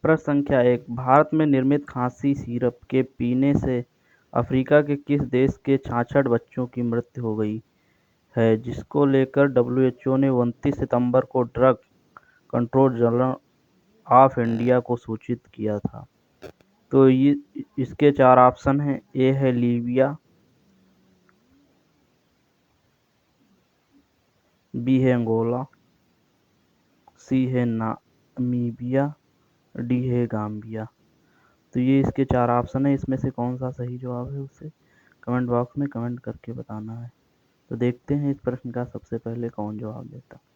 प्रश्न संख्या 1, भारत में निर्मित खांसी सिरप के पीने से अफ्रीका के किस देश के 66 बच्चों की मृत्यु हो गई है, जिसको लेकर डब्ल्यूएचओ ने 29 सितंबर को drug control journal of India को सूचित किया था। तो इसके 4 ऑप्शन हैं। ए है लीबिया, बी है अंगोला, सी है नामीबिया, डी है गाम्बिया। तो ये इसके 4 ऑप्शन है। इसमें से कौन सा सही जवाब है उसे कमेंट बॉक्स में कमेंट करके बताना है। तो देखते हैं इस प्रश्न का सबसे पहले कौन जवाब देता है।